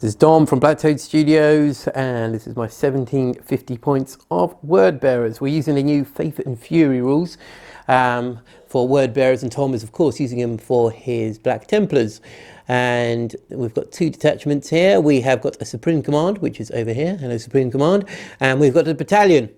This is Dom from BlackToad Studios, and this is my 1750 points of Wordbearers. We're using the new Faith and Fury rules for Wordbearers, and Tom is of course using them for his Black Templars. And we've got two detachments here. We have got a Supreme Command, which is over here. Hello, Supreme Command. And we've got a battalion.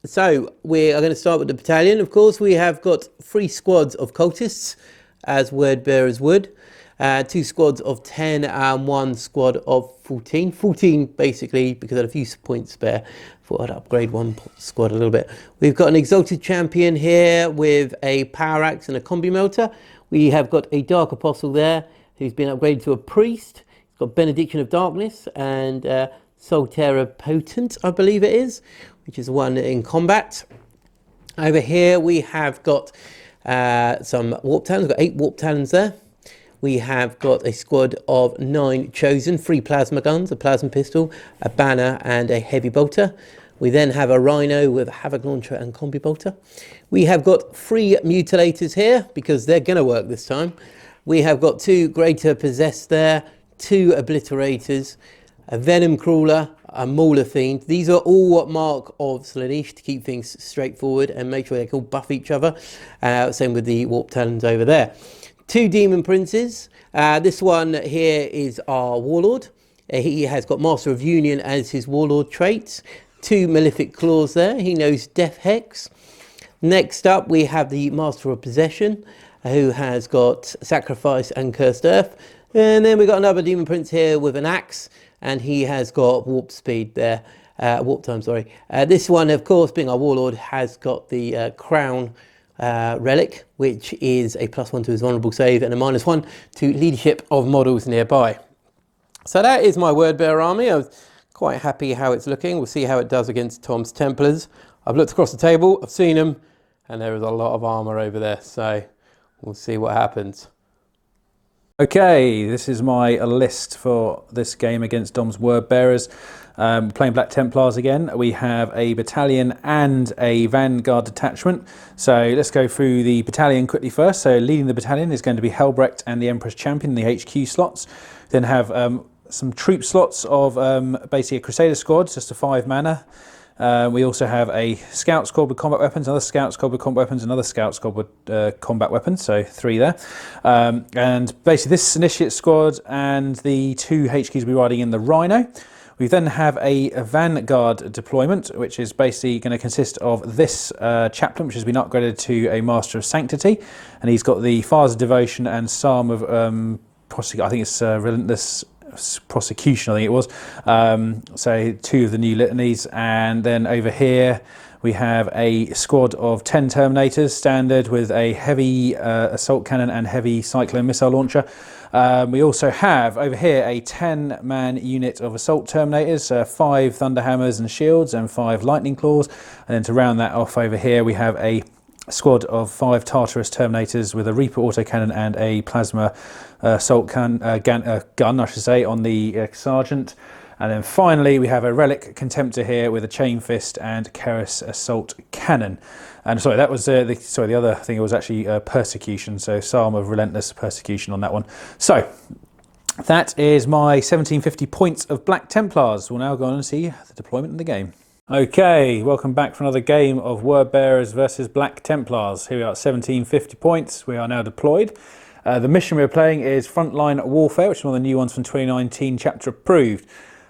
So we are going to start with the battalion. Of course, we have got 3 squads of cultists, as Wordbearers would. 2 squads of 10 and 1 squad of 14. 14 basically because I had a few points spare. Thought I'd upgrade one squad a little bit. We've got an Exalted Champion here with a Power Axe and a Combi Melter. We have got a Dark Apostle there who's been upgraded to a Priest. He's got Benediction of Darkness and Solterra Potent, I believe it is, which is one in combat. Over here we have got some Warp Talons. We've got 8 Warp Talons there. We have got a squad of 9 Chosen, 3 plasma guns, a plasma pistol, a banner and a heavy bolter. We then have a Rhino with a Havoc Launcher and Combi Bolter. We have got 3 Mutilators here because they're going to work this time. We have got 2 Greater Possessed there, 2 Obliterators, a Venom Crawler, a Mauler Fiend. These are all Mark of Slaanesh to keep things straightforward and make sure they can all buff each other. Same with the Warp Talons over there. 2 Demon Princes. This one here is our Warlord. He has got Master of Union as his Warlord traits. 2 Malefic Claws there. He knows Death Hex. Next up we have the Master of Possession, who has got Sacrifice and Cursed Earth. And then we've got another Demon Prince here with an axe, and he has got Warp Speed there. Warp Time, sorry. This one, of course, being our Warlord, has got the Crown Relic, which is a +1 to his vulnerable save and a -1 to leadership of models nearby. So that is my Wordbearer army. I was quite happy how it's looking. We'll see how it does against Tom's Templars. I've looked across the table, I've seen them, and there is a lot of armour over there, so we'll see what happens. Okay, this is my list for this game against Dom's Wordbearers. Playing Black Templars again. We have a battalion and a vanguard detachment. So let's go through the battalion quickly first. So leading the battalion is going to be Helbrecht and the Emperor's Champion in the HQ slots. Then have some troop slots of basically a Crusader squad, just a 5 mana. We also have a scout squad with combat weapons, another scout squad with combat weapons, another scout squad with combat weapons, so 3 there. And basically this initiate squad and the 2 HQs will be riding in the Rhino. We then have a vanguard deployment, which is basically going to consist of this chaplain, which has been upgraded to a Master of Sanctity, and he's got the Fires of Devotion and Psalm of I think it's Relentless Prosecution, I think it was. So 2 of the new litanies, and then over here we have a squad of 10 Terminators standard with a heavy assault cannon and heavy cyclone missile launcher. We also have over here a 10-man unit of assault Terminators, 5 Thunderhammers and Shields and 5 Lightning Claws, and then to round that off over here we have a squad of 5 Tartarus Terminators with a Reaper autocannon and a plasma assault gun, I should say, on the Sergeant. And then finally we have a Relic Contemptor here with a Chain Fist and Keris Assault Cannon. And sorry, that was the other thing was actually Persecution, so Psalm of Relentless Persecution on that one. So that is my 1750 points of Black Templars. We'll now go on and see the deployment in the game. Okay, welcome back for another game of Wordbearers versus Black Templars. Here we are at 1750 points. We are now deployed. The mission we're playing is Frontline Warfare, which is one of the new ones from 2019, chapter approved.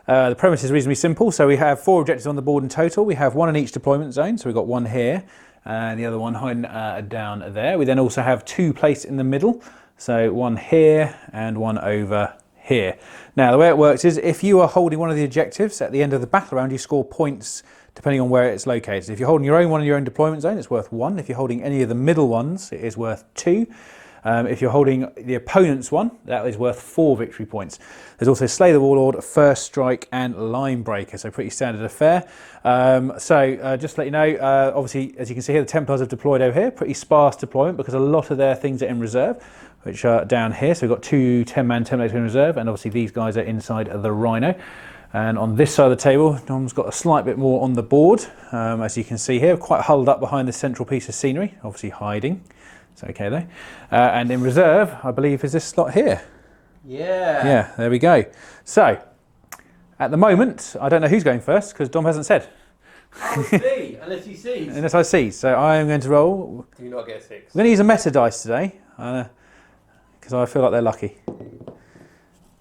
The premise is reasonably simple. So we have 4 objectives on the board in total. We have 1 in each deployment zone. So we've got 1 here and the other one down there. We then also have 2 placed in the middle. So 1 here and 1 over here. Now the way it works is if you are holding one of the objectives at the end of the battle round, you score points depending on where it's located. If you're holding your own one in your own deployment zone, it's worth 1. If you're holding any of the middle ones, it is worth 2. If you're holding the opponent's one, that is worth 4 victory points. There's also Slay the Warlord, First Strike and Line Breaker, so pretty standard affair. Just to let you know, obviously as you can see here, the Templars have deployed over here, pretty sparse deployment because a lot of their things are in reserve, which are down here. So we've got 2 10-man Terminators in reserve, and obviously these guys are inside the Rhino. And on this side of the table, Dom's got a slight bit more on the board. As you can see here, quite huddled up behind this central piece of scenery, obviously hiding. It's okay though. And in reserve, I believe, is this slot here. Yeah. Yeah, there we go. So At the moment, I don't know who's going first because Dom hasn't said. I'll see, unless he sees. Unless I see. So I am going to roll. Do not get a 6. I'm going to use a meta dice today because I feel like they're lucky.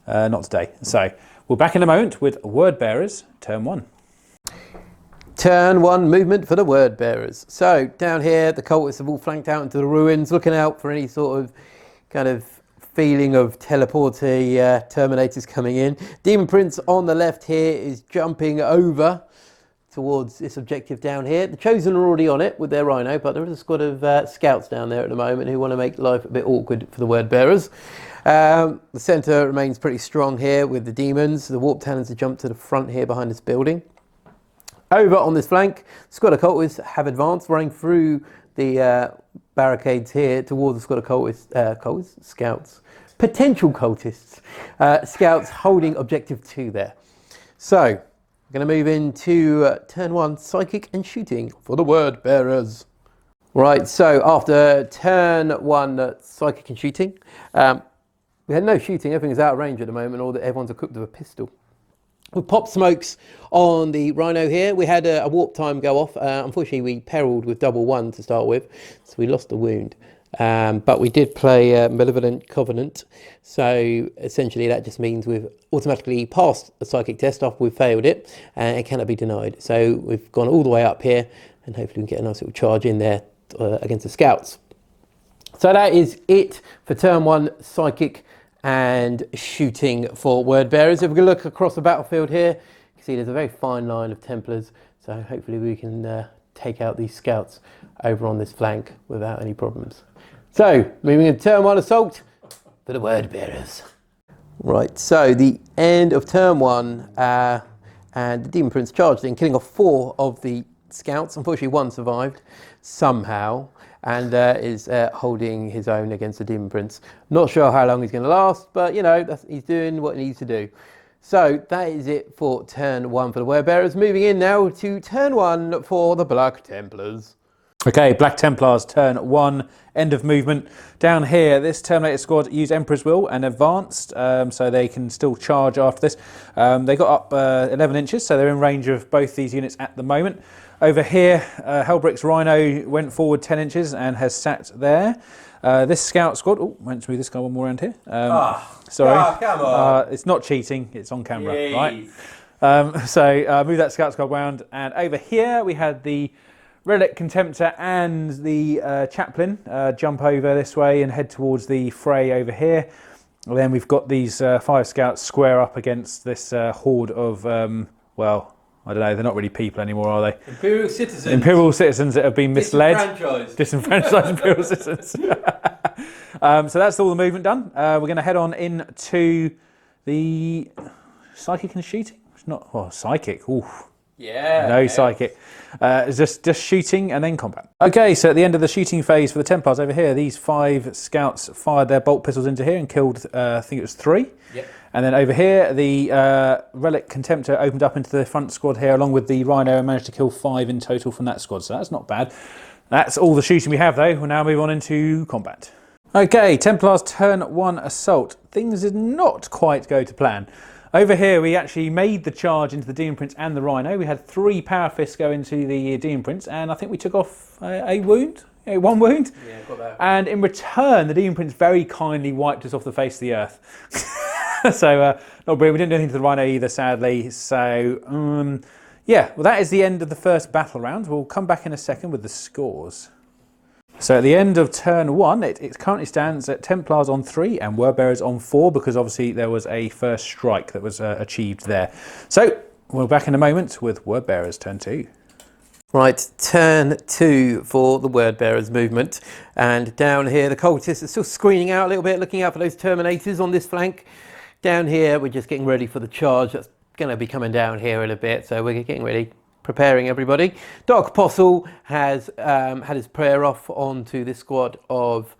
Not today. So we're back in a moment with Wordbearers, turn 1. Turn 1 movement for the Wordbearers. So down here, the cultists have all flanked out into the ruins, looking out for any sort of kind of feeling of teleporty terminators coming in. Demon Prince on the left here is jumping over towards this objective down here. The Chosen are already on it with their Rhino, but there is a squad of scouts down there at the moment who want to make life a bit awkward for the Wordbearers. The centre remains pretty strong here with the demons. The Warp Talons have jumped to the front here behind this building. Over on this flank, the squad of cultists have advanced, running through the barricades here towards the squad of cultists, scouts, potential cultists, scouts holding objective 2 there. So, we're going to move into turn 1, psychic and shooting for the Wordbearers. Right, so after turn 1, psychic and shooting, we had no shooting, everything's out of range at the moment, or that everyone's equipped with a pistol. We popped smokes on the Rhino here. We had a warp time go off. Unfortunately, we perilled with double 1 to start with, so we lost the wound. But we did play Malevolent Covenant, so essentially that just means we've automatically passed a psychic test after we've failed it, and it cannot be denied. So we've gone all the way up here, and hopefully we can get a nice little charge in there against the scouts. So that is it for turn 1, psychic and shooting for Wordbearers. If we can look across the battlefield here, you can see there's a very fine line of Templars, so hopefully we can take out these scouts over on this flank without any problems. So, moving into turn 1 assault for the Wordbearers. Right, so the end of turn 1, and the Demon Prince charged in, killing off 4 of the scouts. Unfortunately, 1 survived somehow, and is holding his own against the Demon Prince. Not sure how long he's going to last, but you know, he's doing what he needs to do. So that is it for turn 1 for the Wordbearers. Moving in now to turn 1 for the Black Templars. Okay, Black Templars, turn 1, end of movement. Down here, this Terminator squad used Emperor's Will and advanced, so they can still charge after this. They got up 11 inches, so they're in range of both these units at the moment. Over here, Hellbrick's Rhino went forward 10 inches and has sat there. This scout squad, went to move this guy one more around here. Sorry. Come on. It's not cheating, it's on camera, Jeez. right? So move that scout squad round, and over here we had the Relic Contemptor and the Chaplain jump over this way and head towards the fray over here. And then we've got these 5 scouts square up against this horde of, well, I don't know, they're not really people anymore, are they? Imperial citizens. Imperial citizens that have been misled. Disenfranchised Imperial citizens. So that's all the movement done. We're going to head on into the psychic and shooting. It's not, oh, psychic. Ooh. Yeah. No psychic. It's just shooting and then combat. Okay, so at the end of the shooting phase for the Templars over here, these 5 scouts fired their bolt pistols into here and killed, I think it was 3. Yep. And then over here, the Relic Contemptor opened up into the front squad here along with the Rhino and managed to kill 5 in total from that squad. So that's not bad. That's all the shooting we have though. We'll now move on into combat. Okay, Templars turn 1 assault. Things did not quite go to plan. Over here, we actually made the charge into the Demon Prince and the Rhino. We had 3 Power Fists go into the Demon Prince, and I think we took off a wound, 1 wound. Yeah, got that. And in return, the Demon Prince very kindly wiped us off the face of the earth. So, not brilliant. We didn't do anything to the Rhino either, sadly. So, yeah, well, that is the end of the first battle round. We'll come back in a second with the scores. So at the end of turn 1, it currently stands at Templars on 3 and Wordbearers on 4 because obviously there was a first strike that was achieved there. So we're back in a moment with Wordbearers turn 2. Right, turn 2 for the Wordbearers movement. And down here, the cultists are still screening out a little bit, looking out for those Terminators on this flank. Down here, we're just getting ready for the charge. That's going to be coming down here in a bit, so we're getting ready. Preparing everybody. Dark Apostle has had his prayer off onto this squad of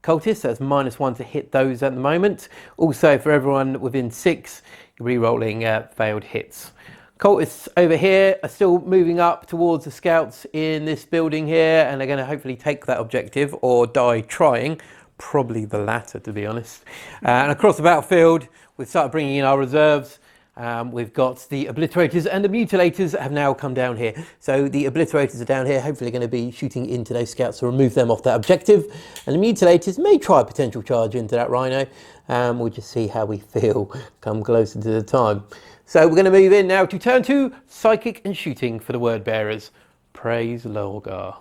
cultists. That's -1 to hit those at the moment. Also, for everyone within 6, re-rolling failed hits. Cultists over here are still moving up towards the scouts in this building here, and they're going to hopefully take that objective or die trying. Probably the latter, to be honest. And across the battlefield, we've started bringing in our reserves. We've got the obliterators and the mutilators have now come down here. So the obliterators are down here, hopefully going to be shooting into those scouts to remove them off that objective. And the mutilators may try a potential charge into that rhino. We'll just see how we feel come closer to the time. So we're going to move in now to turn 2, psychic and shooting for the Wordbearers. Praise Lorgar.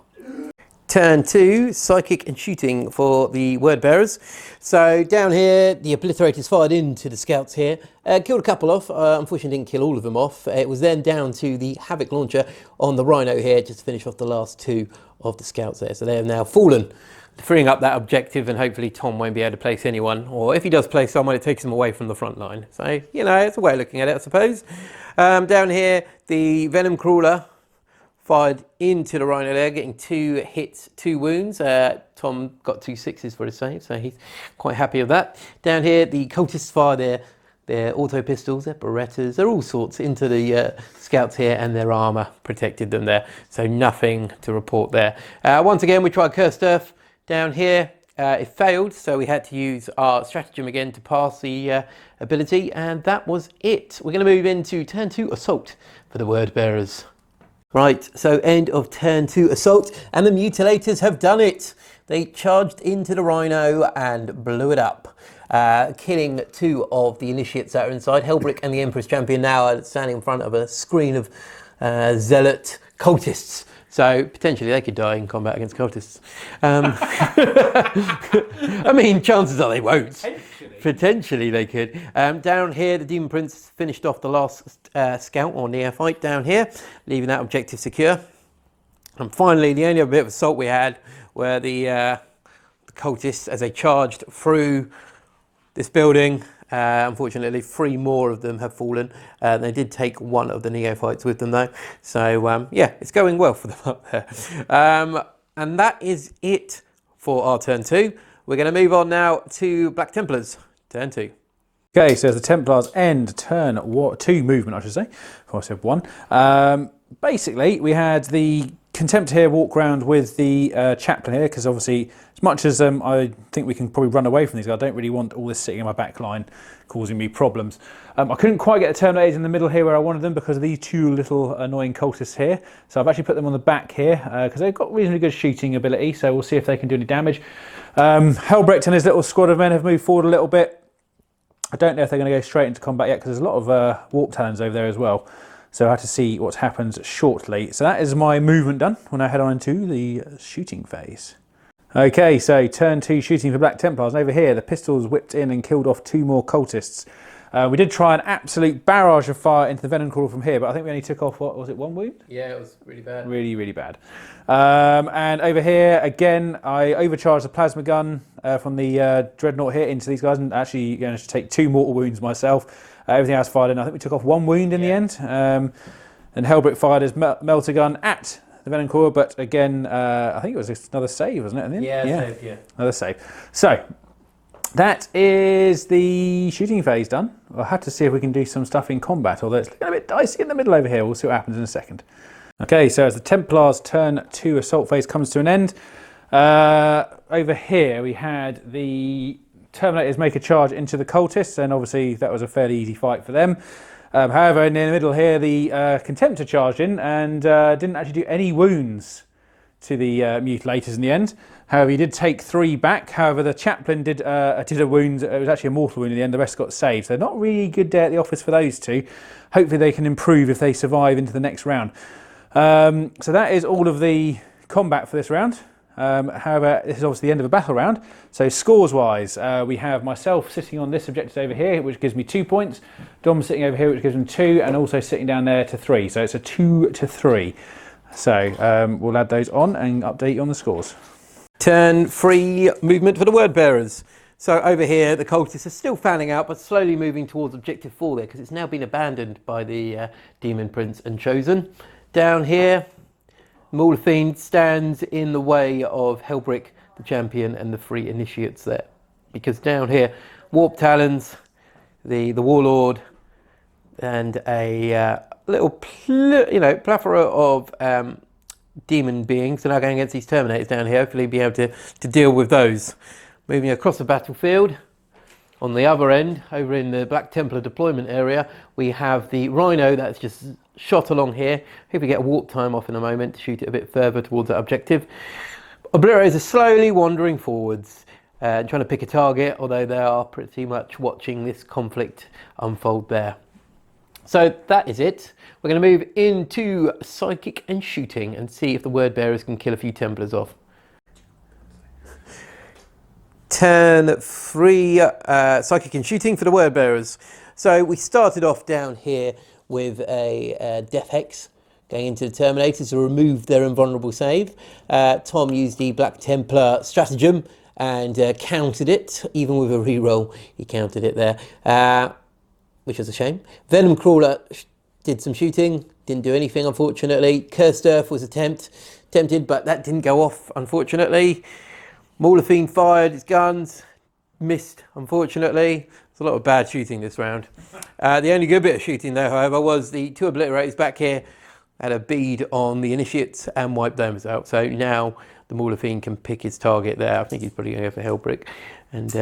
Turn 2, psychic and shooting for the Wordbearers. So down here, the obliterators fired into the scouts here, killed a couple off, unfortunately didn't kill all of them off. It was then down to the Havoc launcher on the Rhino here, just to finish off the last 2 of the scouts there. So they have now fallen, freeing up that objective, and hopefully Tom won't be able to place anyone, or if he does place someone, it takes him away from the front line. So, you know, it's a way of looking at it, I suppose. Down here, the Venom Crawler fired into the Rhino there, getting 2 hits, 2 wounds. Tom got 2 6s for his save, so he's quite happy with that. Down here, the cultists fire their auto pistols, their Berettas, they're all sorts into the scouts here, and their armour protected them there. So nothing to report there. Once again, we tried Cursed Earth down here. It failed, so we had to use our stratagem again to pass the ability, and that was it. We're going to move into turn 2 assault for the Wordbearers. Right, so end of turn 2 assault, and the mutilators have done it. They charged into the Rhino and blew it up, killing 2 of the initiates that are inside. Helbrick and the Emperor's Champion now are standing in front of a screen of zealot cultists. So potentially they could die in combat against cultists. I mean, chances are they won't. Potentially they could. Down here, the Demon Prince finished off the last scout or neophyte down here, leaving that objective secure. And finally, the only other bit of assault we had were the cultists as they charged through this building. Unfortunately, 3 more of them have fallen. They did take 1 of the neophytes with them though. So yeah, it's going well for them up there. And that is it for our turn 2. We're going to move on now to Black Templars, turn 2. Okay, so as the Templars end turn 2 movement, I should say, before I said 1. Basically, we had the Contemptor here walk around with the Chaplain here, because obviously, as much as I think we can probably run away from these guys, I don't really want all this sitting in my back line causing me problems. I couldn't quite get the Terminators in the middle here where I wanted them because of these 2 little annoying cultists here. So I've actually put them on the back here because they've got reasonably good shooting ability, so we'll see if they can do any damage. Helbrecht and his little squad of men have moved forward a little bit. I don't know if they're going to go straight into combat yet because there's a lot of Warp Talons over there as well. So I have to see what happens shortly. So that is my movement done. We'll now head on into the shooting phase. Okay, so turn 2 shooting for Black Templars. And over here, the pistols whipped in and killed off 2 more cultists. We did try an absolute barrage of fire into the Venom Crawler from here, but I think we only took off, what was it, 1 wound? Yeah, it was really bad. Really, really bad. And over here, again, I overcharged the plasma gun from the Dreadnought here into these guys, and actually managed to take 2 mortal wounds myself. Everything else fired in. I think we took off 1 wound in the end. And Helbrick fired his melter gun at the Venom Crawler, but again, I think it was just another save, wasn't it? In the end? Yeah, save, yeah. Another save. So, that is the shooting phase done. I'll have to see if we can do some stuff in combat, although it's looking a bit dicey in the middle over here. We'll see what happens in a second. Okay, so as the Templars turn 2 assault phase comes to an end, over here we had the Terminators make a charge into the cultists, and obviously that was a fairly easy fight for them. However, in the middle here, the Contemptor charged in and didn't actually do any wounds to the mutilators in the end. However, he did take 3 back. However, the Chaplain did a wound. It was actually a mortal wound in the end. The rest got saved. So not really a good day at the office for those 2. Hopefully they can improve if they survive into the next round. So that is all of the combat for this round. However, this is obviously the end of a battle round. So scores-wise, we have myself sitting on this objective over here, which gives me 2 points. Dom sitting over here, which gives him 2, and also sitting down there to 3. So it's a 2-3. So we'll add those on and update you on the scores. Turn 3 movement for the Wordbearers. So over here, the cultists are still fanning out, but slowly moving towards objective 4 there, because it's now been abandoned by the Demon Prince and Chosen. Down here, Maul Fiend stands in the way of Helbrick, the Champion, and the 3 initiates there. Because down here, Warp Talons, the Warlord, and a little plethora of demon beings are now going against these Terminators down here. Hopefully be able to deal with those. Moving across the battlefield, On the other end, over in the Black Templar deployment area, we have the Rhino that's just shot along here. Hope we get a warp time off in a moment to shoot it a bit further towards that objective. Obliterators are slowly wandering forwards, trying to pick a target, although they are pretty much watching this conflict unfold there. So that is it. We're going to move into psychic and shooting and see if the Wordbearers can kill a few Templars off. Turn 3, psychic and shooting for the Wordbearers. So we started off down here with a Death Hex going into the Terminators to remove their invulnerable save. Tom used the Black Templar stratagem and countered it, even with a reroll. He countered it there, which was a shame. Venom Crawler did some shooting, didn't do anything unfortunately. Cursed Earth was attempted, but that didn't go off unfortunately. Mauler Fiend fired his guns, missed unfortunately. There's a lot of bad shooting this round. The only good bit of shooting though, however, was the 2 Obliterators back here had a bead on the Initiates and wiped those out. So now the Mauler Fiend can pick his target there. I think he's probably going to go for Hellbrick and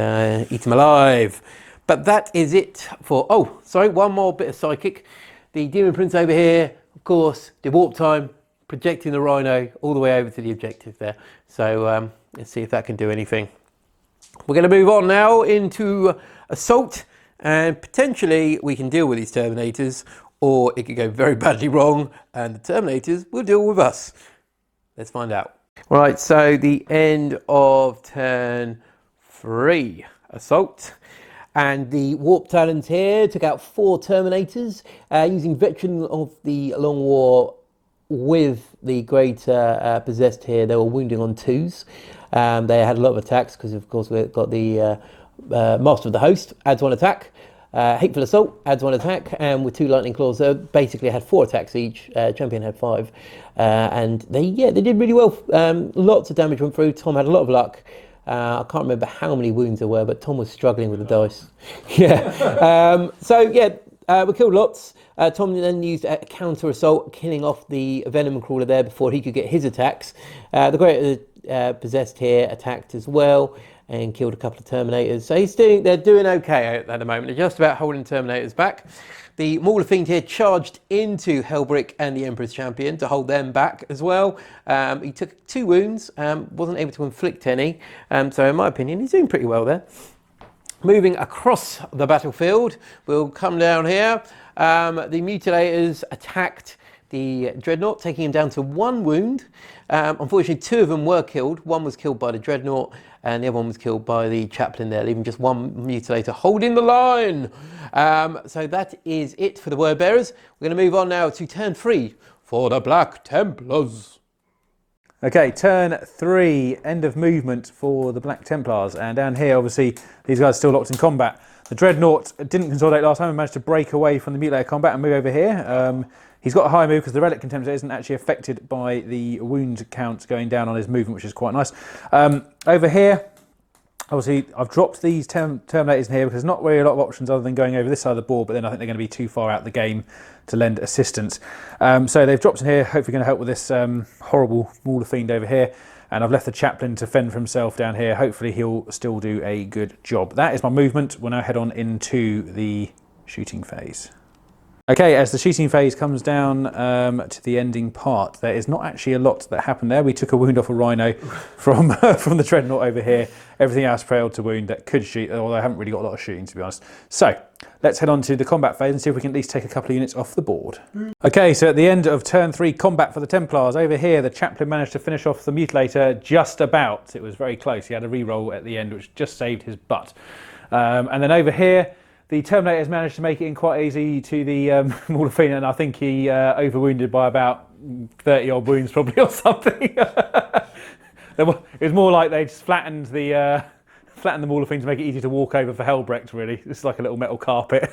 eat him alive. But that is it for, oh, sorry, one more bit of psychic. The Demon Prince over here, of course, did warp time, projecting the Rhino all the way over to the objective there. So let's see if that can do anything. We're going to move on now into assault, and potentially we can deal with these Terminators, or it could go very badly wrong and the Terminators will deal with us. Let's find out. Right, so the end of turn 3, assault. And the Warp Talons here took out 4 Terminators using Veteran of the Long War with the Greater Possessed here. They were wounding on 2s. They had a lot of attacks because, of course, we've got the Master of the Host, adds 1 attack. Hateful Assault adds 1 attack, and with 2 Lightning Claws, they basically had 4 attacks each. Champion had 5, and they did really well. Lots of damage went through. Tom had a lot of luck. I can't remember how many wounds there were, but Tom was struggling with the dice. We killed lots. Tom then used a counter assault, killing off the Venom Crawler there before he could get his attacks. The Great Possessed here attacked as well and killed a couple of Terminators. So they're doing okay at the moment. They're just about holding Terminators back. The Mauler Fiend here charged into Hellbrick and the Emperor's Champion to hold them back as well. He took 2 wounds, wasn't able to inflict any. So in my opinion, he's doing pretty well there. Moving across the battlefield, we'll come down here. The Mutilators attacked the Dreadnought, taking him down to 1 wound. Unfortunately, 2 of them were killed. 1 was killed by the Dreadnought, and the other one was killed by the Chaplain there, leaving just 1 Mutilator holding the line. So that is it for the Wordbearers. We're going to move on now to turn 3 for the Black Templars. Okay, turn 3, end of movement for the Black Templars. And down here, obviously, these guys are still locked in combat. The Dreadnought didn't consolidate last time and managed to break away from the Mutilator combat and move over here. He's got a high move because the Relic Contemptor isn't actually affected by the wound count going down on his movement, which is quite nice. Over here, obviously, I've dropped these Terminators in here because there's not really a lot of options other than going over this side of the board, but then I think they're going to be too far out the game to lend assistance. So they've dropped in here, hopefully going to help with this horrible Mauler Fiend over here. And I've left the Chaplain to fend for himself down here. Hopefully he'll still do a good job. That is my movement. We'll now head on into the shooting phase. Okay, as the shooting phase comes down to the ending part, there is not actually a lot that happened there. We took a wound off a Rhino from the Dreadnought over here. Everything else failed to wound that could shoot, although I haven't really got a lot of shooting, to be honest. So, let's head on to the combat phase and see if we can at least take a couple of units off the board. Okay, so at the end of turn 3 combat for the Templars, over here the Chaplain managed to finish off the Mutilator just about. It was very close. He had a reroll at the end, which just saved his butt. And then over here, the Terminators managed to make it in quite easy to the Mauler Fiend, and I think he overwounded by about 30 odd wounds probably or something. It was more like they just flattened the Mauler Fiend to make it easy to walk over for Hellbrecht, really. It's like a little metal carpet.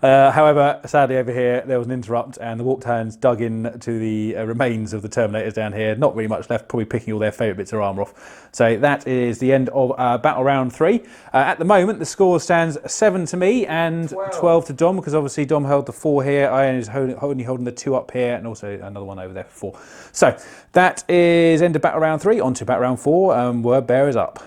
However, sadly over here there was an interrupt and the Warped Hands dug in to the remains of the Terminators down here. Not really much left, probably picking all their favourite bits of armour off. So that is the end of battle round 3. At the moment the score stands 7 to me and 12 to Dom, because obviously Dom held the 4 here, I was only holding the 2 up here, and also another one over there for 4. So that is end of battle round 3, on to battle round 4, Wordbearers up.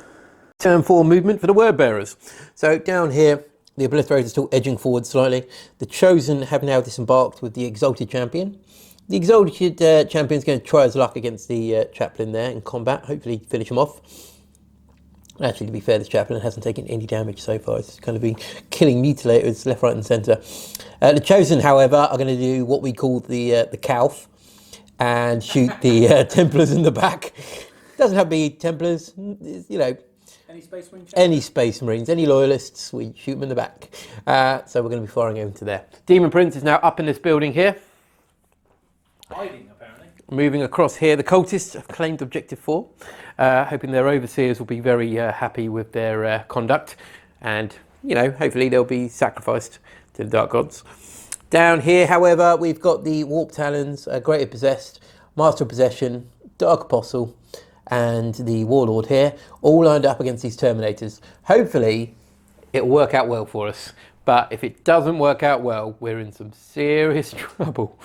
Turn 4 movement for the Wordbearers. So down here, the Obliterator is still edging forward slightly. The Chosen have now disembarked with the Exalted Champion. The Exalted Champion is going to try his luck against the Chaplain there in combat, hopefully finish him off. Actually, to be fair, this Chaplain hasn't taken any damage so far. It's kind of been killing mutilators left, right and centre. The Chosen, however, are going to do what we call the Calf and shoot the Templars in the back. Doesn't have to be Templars, you know. Any Space Marines? Any Space Marines, any Loyalists, we shoot them in the back. So we're going to be firing into there. Demon Prince is now up in this building here. Hiding, apparently. Moving across here, the Cultists have claimed Objective 4, hoping their Overseers will be very happy with their conduct. And, you know, hopefully they'll be sacrificed to the Dark Gods. Down here, however, we've got the Warp Talons, Greater Possessed, Master of Possession, Dark Apostle, and the Warlord here, all lined up against these Terminators. Hopefully, it'll work out well for us. But if it doesn't work out well, we're in some serious trouble.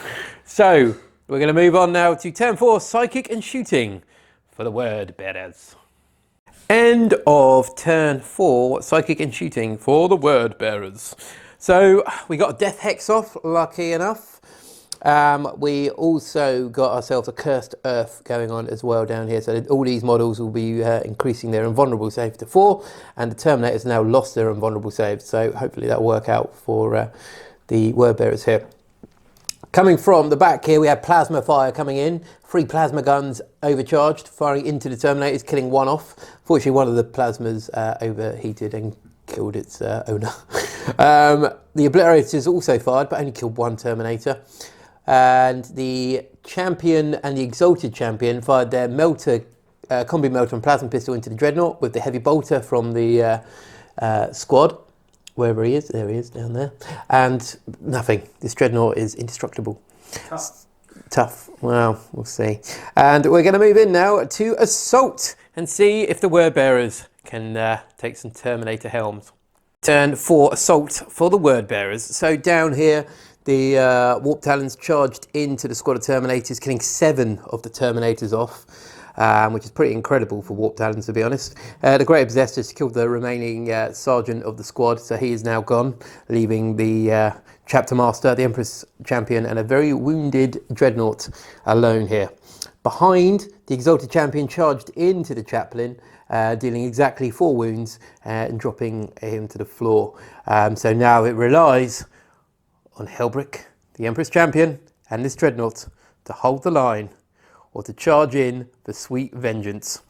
So, we're going to move on now to turn 4, Psychic and Shooting for the Wordbearers. End of turn 4, Psychic and Shooting for the Wordbearers. So, we got a Death Hex off, lucky enough. We also got ourselves a Cursed Earth going on as well down here. So all these models will be increasing their invulnerable save to 4, and the Terminators now lost their invulnerable saves. So hopefully that'll work out for the Wordbearers here. Coming from the back here, we have Plasma Fire coming in. 3 plasma guns overcharged, firing into the Terminators, killing one off. Fortunately, one of the plasmas overheated and killed its owner. The Obliterators also fired, but only killed one Terminator. And the Champion and the Exalted Champion fired their Melter, Combi Melter and Plasma Pistol into the Dreadnought with the Heavy Bolter from the squad. Wherever he is, there he is, down there. And nothing. This Dreadnought is indestructible. Tough. Well, we'll see. And we're going to move in now to Assault and see if the Wordbearers can take some Terminator helms. Turn 4, Assault for the Wordbearers. So down here, the Warp Talons charged into the squad of Terminators, killing 7 of the Terminators off, which is pretty incredible for Warp Talons, to be honest. The Greater Possessed just killed the remaining Sergeant of the squad, so he is now gone, leaving the Chapter Master, the Empress Champion, and a very wounded Dreadnought alone here. Behind, the Exalted Champion charged into the Chaplain, dealing exactly 4 wounds and dropping him to the floor. So now it relies on Helbrick, the Empress Champion, and this Dreadnought to hold the line or to charge in for sweet vengeance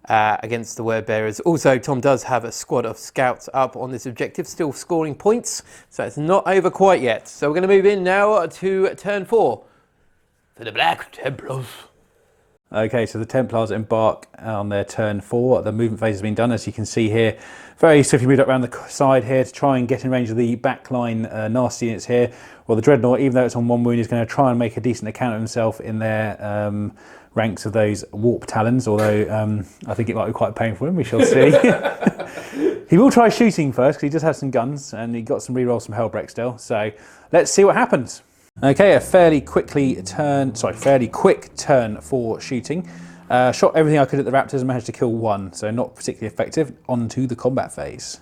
against the Wordbearers. Also, Tom does have a squad of scouts up on this objective, still scoring points, so it's not over quite yet. So we're going to move in now to turn 4 for the Black Templars. Okay, so the Templars embark on their turn 4. The movement phase has been done, as you can see here. Very swiftly moved up around the side here to try and get in range of the backline nasty units here. Well, the Dreadnought, even though it's on 1 wound, is going to try and make a decent account of himself in their ranks of those Warp Talons, although I think it might be quite painful for him, we shall see. He will try shooting first, because he does have some guns, and he got some rerolls from Helbrecht still. So let's see what happens. Okay, a fairly quick turn for shooting. Shot everything I could at the Raptors and managed to kill 1, so not particularly effective. On to the combat phase.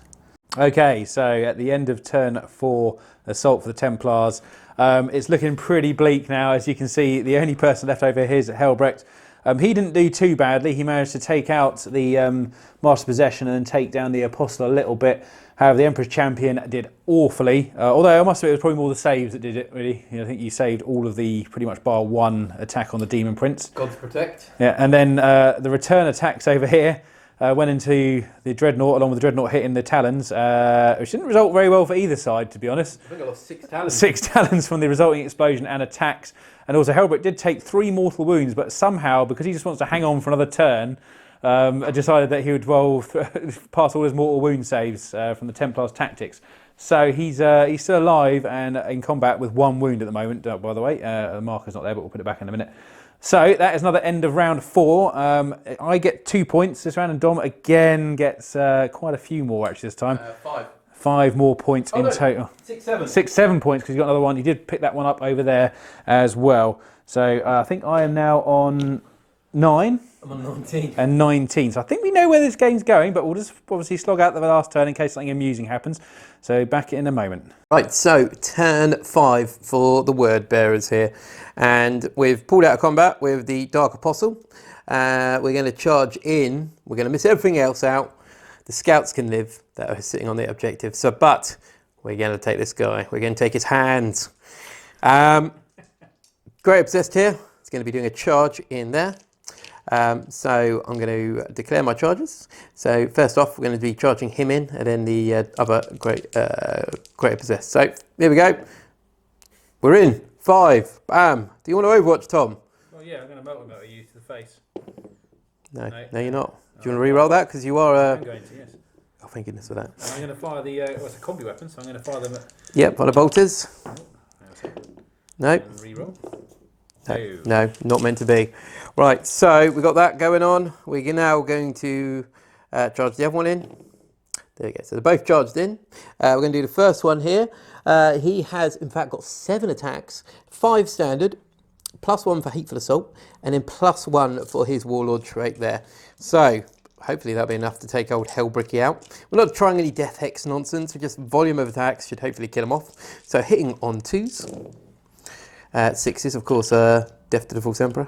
Okay, so at the end of turn 4, Assault for the Templars, it's looking pretty bleak now. As you can see, the only person left over here is Helbrecht. He didn't do too badly. He managed to take out the Master Possession and then take down the Apostle a little bit. However, the Emperor's Champion did awfully. Although I must admit it was probably more the saves that did it, really. I think you saved all of the, pretty much bar 1 attack on the Demon Prince. Gods protect. Yeah, and then the return attacks over here went into the Dreadnought, along with the Dreadnought hitting the Talons, which didn't result very well for either side, to be honest. I think I lost 6 Talons. 6 Talons from the resulting explosion and attacks. And also Helbrecht did take 3 mortal wounds, but somehow, because he just wants to hang on for another turn, decided that he would pass all his mortal wound saves from the Templars' tactics. So he's still alive and in combat with 1 wound at the moment, by the way. The marker's not there, but we'll put it back in a minute. So that is another end of round 4. I get 2 points this round, and Dom again gets quite a few more actually this time. 5. 5 more points in total. 6, 7. 6, 7 points, because you got another one. You did pick that one up over there as well. So I think I am now on 9. I'm on 19. And 19. So I think we know where this game's going, but we'll just obviously slog out the last turn in case something amusing happens. So back in a moment. Right, so turn 5 for the Wordbearers here. And we've pulled out of combat with the Dark Apostle. We're going to charge in. We're going to miss everything else out. The scouts can live that are sitting on the objective. So, but we're going to take this guy. We're going to take his hands. Great Obsessed here. It's going to be doing a charge in there. So I'm going to declare my charges. So first off, we're going to be charging him in, and then the other Great Possessed. So here we go. We're in. 5. Bam. Do you want to Overwatch, Tom? Well, yeah, I'm going to melta you to the face. No, you're not. Do you want to re-roll that? Because you are... I'm going to, yes. Oh, thank goodness for that. And I'm going to fire the... well, it's a combi weapon, so I'm going to fire them at... Yep, on the bolters. No. Re-roll. No, not meant to be. Right, so we've got that going on. We're now going to charge the other one in. There we go. So they're both charged in. We're going to do the first one here. He has, in fact, got 7 attacks, 5 standard, +1 for Hateful Assault, and then +1 for his Warlord trait there. So hopefully that'll be enough to take old Hellbricky out. We're not trying any Death Hex nonsense. We're just volume of attacks should hopefully kill him off. So hitting on 2s. 6s, of course, Death to the False Emperor.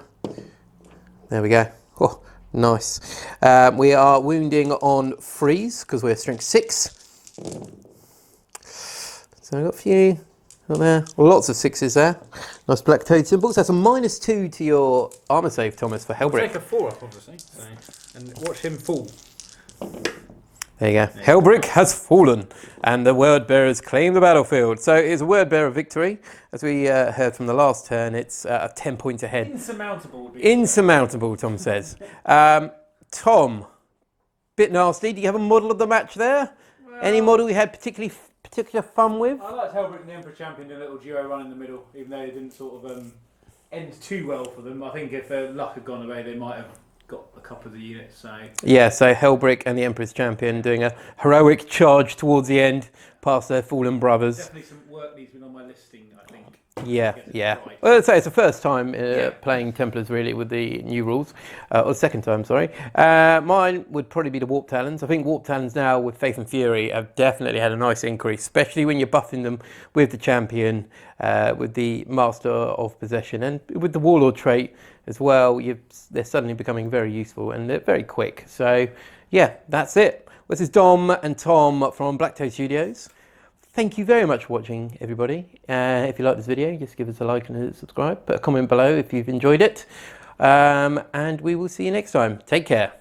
There we go. Oh, nice. We are wounding on 3s because we're strength 6. So I've got a few. Got there. Lots of 6s there. Nice BlackToad symbols. That's a -2 to your armor save, Thomas, for Hellbrick. Take a 4 up, obviously, so, and watch him fall. There you go. Hellbrick has fallen, and the Wordbearers claim the battlefield. So it's a Wordbearer victory. As we heard from the last turn, it's 10 points ahead. Insurmountable would be Insurmountable, Tom says. Tom, bit nasty. Do you have a model of the match there? Well, any model you had particular fun with? I liked Hellbrick and the Emperor Champion, a little duo run in the middle, even though it didn't sort of end too well for them. I think if their luck had gone away, they might have got a couple of the units. So yeah, so Hellbrick and the Emperor's Champion doing a heroic charge towards the end past their fallen brothers. Definitely some work needs to be on my listing, I think. Yeah. Right. Well, I'd say it's the first time playing Templars really with the new rules, or the second time, sorry. Mine would probably be the Warp Talons. I think Warp Talons now with Faith and Fury have definitely had a nice increase, especially when you're buffing them with the Champion, with the Master of Possession, and with the Warlord trait as well. They're suddenly becoming very useful, and they're very quick. So yeah, that's it. This is Dom and Tom from BlackToad Studios. Thank you very much for watching, everybody. If you like this video, just give us a like and a subscribe. Put a comment below if you've enjoyed it. And we will see you next time. Take care.